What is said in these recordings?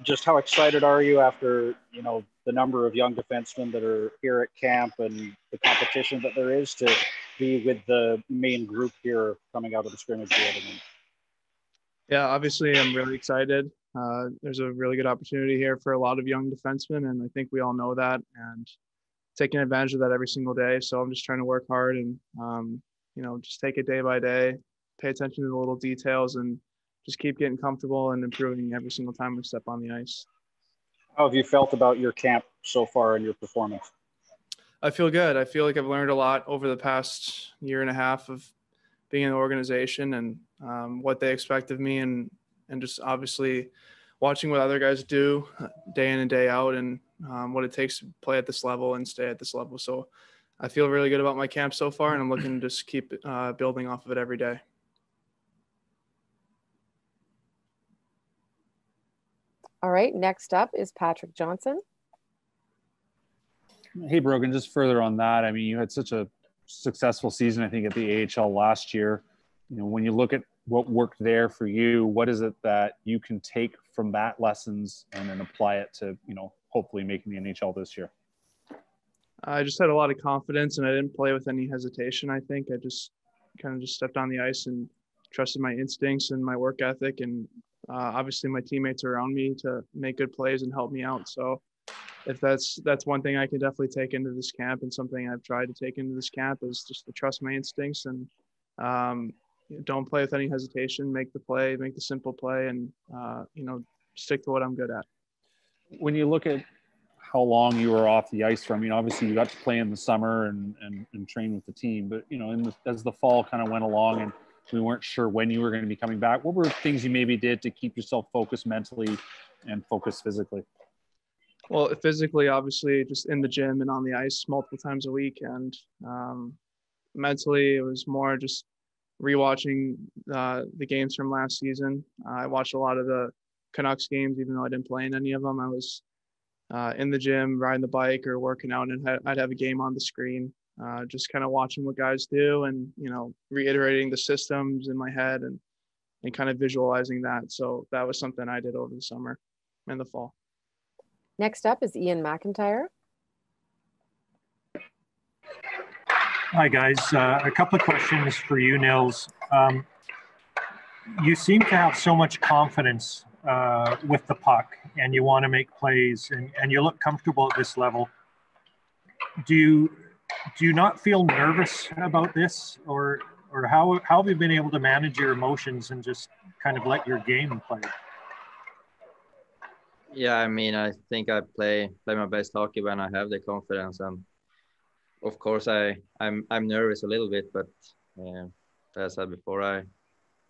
just how excited are you after, the number of young defensemen that are here at camp and the competition that there is to be with the main group here coming out of the scrimmage the other night? Yeah, obviously I'm really excited. There's a really good opportunity here for a lot of young defensemen, and I think we all know that, and taking advantage of that every single day. So I'm just trying to work hard and, just take it day by day, pay attention to the little details, and just keep getting comfortable and improving every single time we step on the ice. How have you felt about your camp so far and your performance? I feel good. I feel like I've learned a lot over the past year and a half of being in the organization and what they expect of me, and just obviously watching what other guys do day in and day out, and what it takes to play at this level and stay at this level. So I feel really good about my camp so far, and I'm looking to just keep building off of it every day. All right, next up is Patrick Johnson. Hey, Brogan, just further on that, I mean, you had such a successful season, I think, at the AHL last year. When you look at what worked there for you, what is it that you can take from that lessons and then apply it to, hopefully making the NHL this year? I just had a lot of confidence, and I didn't play with any hesitation. I think I just kind of stepped on the ice and trusted my instincts and my work ethic, and obviously my teammates around me to make good plays and help me out. So if that's one thing I can definitely take into this camp, and something I've tried to take into this camp, is just to trust my instincts and don't play with any hesitation, make the play, make the simple play, and stick to what I'm good at. When you look at how long you were off the ice from, obviously you got to play in the summer and train with the team, but as the fall kind of went along and we weren't sure when you were going to be coming back, what were things you maybe did to keep yourself focused mentally and focused physically? Well, physically, obviously, just in the gym and on the ice multiple times a week. And mentally, it was more just rewatching the games from last season. I watched a lot of the Canucks games, even though I didn't play in any of them. I was in the gym, riding the bike or working out, and I'd have a game on the screen, just kind of watching what guys do and, reiterating the systems in my head and kind of visualizing that. So that was something I did over the summer and the fall. Next up is Ian McIntyre. Hi, guys. A couple of questions for you, Nils. You seem to have so much confidence with the puck, and you want to make plays, and you look comfortable at this level. Do you not feel nervous about this, or how have you been able to manage your emotions and just kind of let your game play? Yeah, I mean, I think I play my best hockey when I have the confidence, and of course I'm nervous a little bit, but as I said before,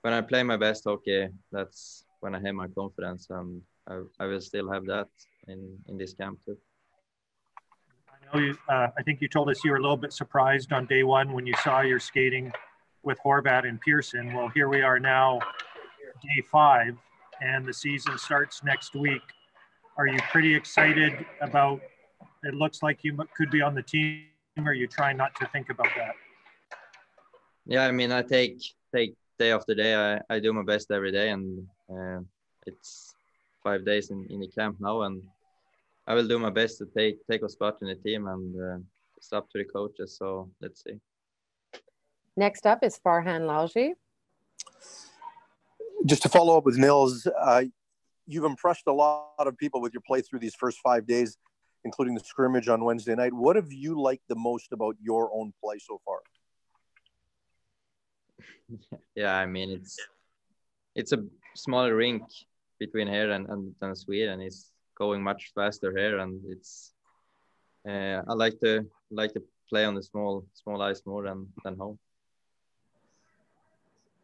when I play my best hockey, that's when I have my confidence, and I will still have that in this camp too. I know I think you told us you were a little bit surprised on day one when you saw your skating with Horvat and Pearson. Well, here we are now, day 5, and the season starts next week. Are you pretty excited about, it looks like you could be on the team, or you try not to think about that? Yeah, I mean, I take day after day. I do my best every day, and it's 5 days in the camp now, and I will do my best to take a spot in the team, and it's up to the coaches, so let's see. Next up is Farhan Lalji. Just to follow up with Nils, you've impressed a lot of people with your play through these first 5 days, including the scrimmage on Wednesday night. What have you liked the most about your own play so far? Yeah, I mean, it's a smaller rink between here and Sweden. It's going much faster here, and it's I like to play on the small ice more than home.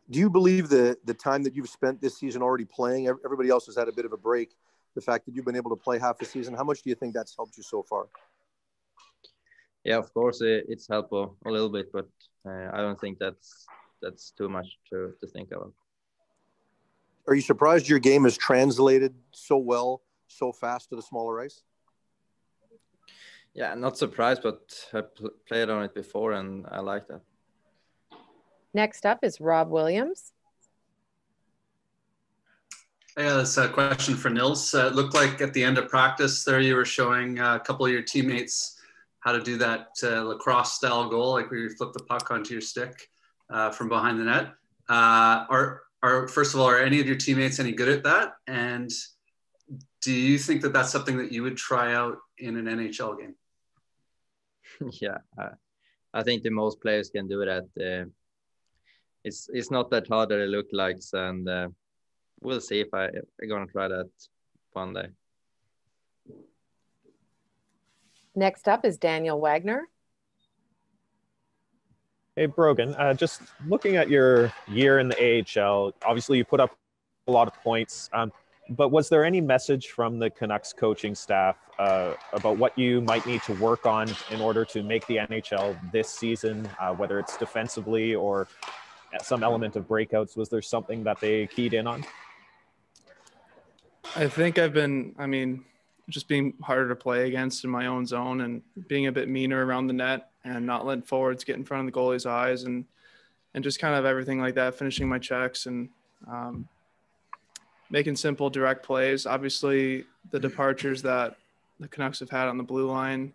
Do you believe the time that you've spent this season already playing, everybody else has had a bit of a break, the fact that you've been able to play half a season, how much do you think that's helped you so far? Yeah, of course it's helped a little bit, but I don't think that's too much to think about. Are you surprised your game has translated so well, so fast to the smaller ice? Yeah, not surprised, but I played on it before, and I like that. Next up is Rob Williams. Yeah, that's a question for Nils. It looked like at the end of practice there you were showing a couple of your teammates how to do that lacrosse style goal, like where you flip the puck onto your stick from behind the net. First of all, are any of your teammates any good at that? And do you think that that's something that you would try out in an NHL game? Yeah, I think the most players can do that. It's not that hard that it looks like, and we'll see if I'm gonna try that one day. Next up is Daniel Wagner. Hey, Brogan, just looking at your year in the AHL, obviously you put up a lot of points, but was there any message from the Canucks coaching staff about what you might need to work on in order to make the NHL this season, whether it's defensively or some element of breakouts? Was there something that they keyed in on? I think just being harder to play against in my own zone and being a bit meaner around the net and not letting forwards get in front of the goalie's eyes and just kind of everything like that, finishing my checks and making simple, direct plays. Obviously, the departures that the Canucks have had on the blue line,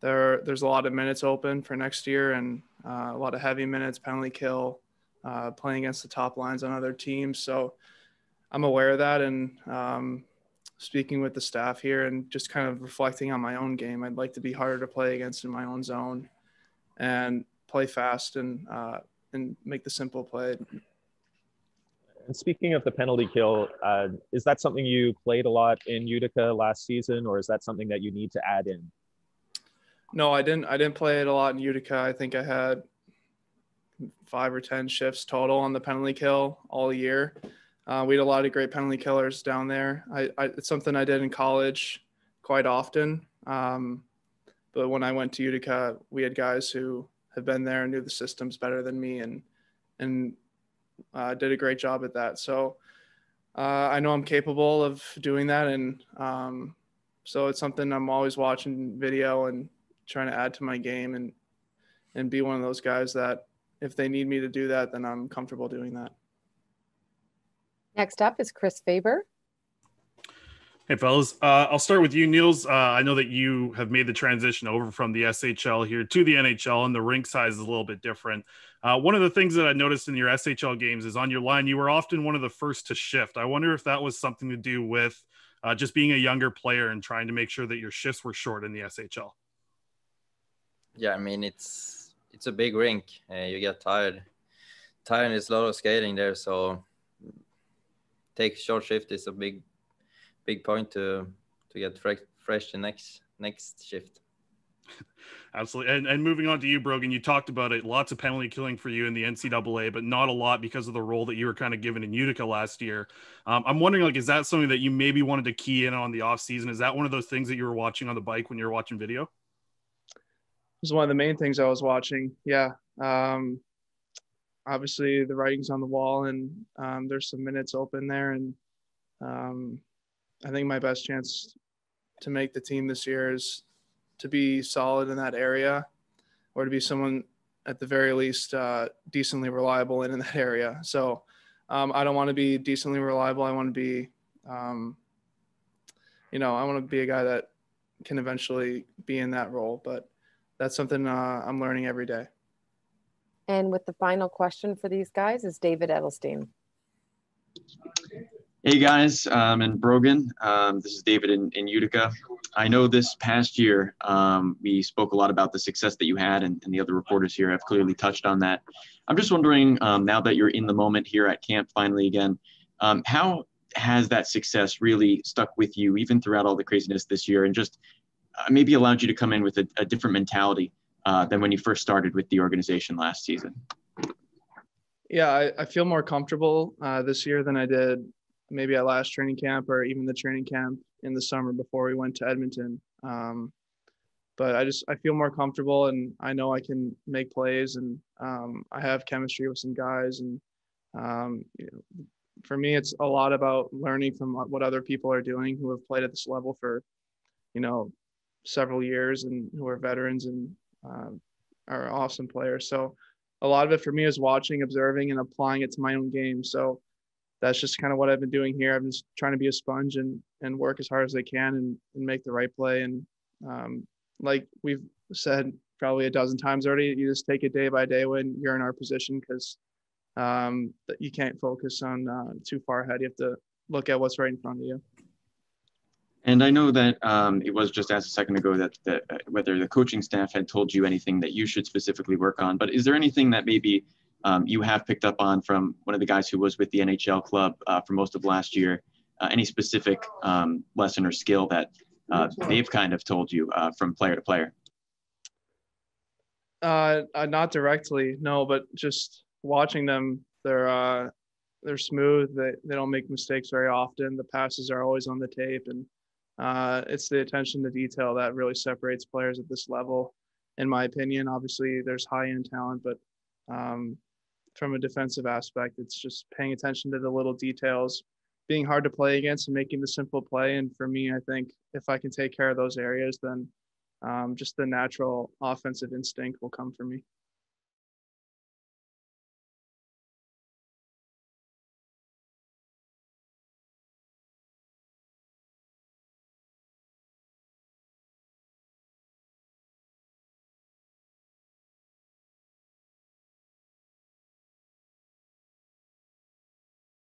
there's a lot of minutes open for next year and a lot of heavy minutes, penalty kill, playing against the top lines on other teams. So I'm aware of that, and speaking with the staff here and just kind of reflecting on my own game, I'd like to be harder to play against in my own zone and play fast and make the simple play. And speaking of the penalty kill, is that something you played a lot in Utica last season, or is that something that you need to add in? No, I didn't play it a lot in Utica. I think I had 5 or 10 shifts total on the penalty kill all year. We had a lot of great penalty killers down there. It's something I did in college quite often. But when I went to Utica, we had guys who have been there and knew the systems better than me and did a great job at that. So I know I'm capable of doing that. And so it's something I'm always watching video and trying to add to my game and be one of those guys that if they need me to do that, then I'm comfortable doing that. Next up is Chris Faber. Hey, fellas. I'll start with you, Nils. I know that you have made the transition over from the SHL here to the NHL, and the rink size is a little bit different. One of the things that I noticed in your SHL games is on your line, you were often one of the first to shift. I wonder if that was something to do with just being a younger player and trying to make sure that your shifts were short in the SHL. Yeah, I mean, it's a big rink. You get tired. There's a lot of skating there, so take short shift is a big point to get fresh the next shift. Absolutely. And moving on to you, Brogan, you talked about it, lots of penalty killing for you in the NCAA, but not a lot because of the role that you were kind of given in Utica last year. I'm wondering, is that something that you maybe wanted to key in on the off season? Is that one of those things that you were watching on the bike when you were watching video? It was one of the main things I was watching. Yeah. Obviously the writing's on the wall and there's some minutes open there. And I think my best chance to make the team this year is to be solid in that area or to be someone at the very least decently reliable in that area. So I don't want to be decently reliable. I want to be, I want to be a guy that can eventually be in that role, but that's something I'm learning every day. And with the final question for these guys is David Edelstein. Hey guys, and Brogan, this is David in Utica. I know this past year we spoke a lot about the success that you had, and the other reporters here have clearly touched on that. I'm just wondering, now that you're in the moment here at camp finally again, how has that success really stuck with you even throughout all the craziness this year, and just maybe allowed you to come in with a different mentality than when you first started with the organization last season? Yeah, I feel more comfortable this year than I did maybe at last training camp or even the training camp in the summer before we went to Edmonton. But I feel more comfortable and I know I can make plays and I have chemistry with some guys. And for me, it's a lot about learning from what other people are doing who have played at this level for, several years and who are veterans and are awesome players. So a lot of it for me is watching, observing, and applying it to my own game. So that's just kind of what I've been doing here. I'm just trying to be a sponge and work as hard as I can and make the right play. And like we've said probably a dozen times already, you just take it day by day when you're in our position, because you can't focus on too far ahead. You have to look at what's right in front of you. And I know that it was just asked a second ago that whether the coaching staff had told you anything that you should specifically work on, but is there anything that maybe you have picked up on from one of the guys who was with the NHL club for most of last year, any specific lesson or skill that they've kind of told you from player to player? Not directly, no, but just watching them, they're smooth. They don't make mistakes very often. The passes are always on the tape, and it's the attention to detail that really separates players at this level, in my opinion. Obviously, there's high-end talent, but from a defensive aspect, it's just paying attention to the little details, being hard to play against, and making the simple play. And for me, I think if I can take care of those areas, then just the natural offensive instinct will come for me.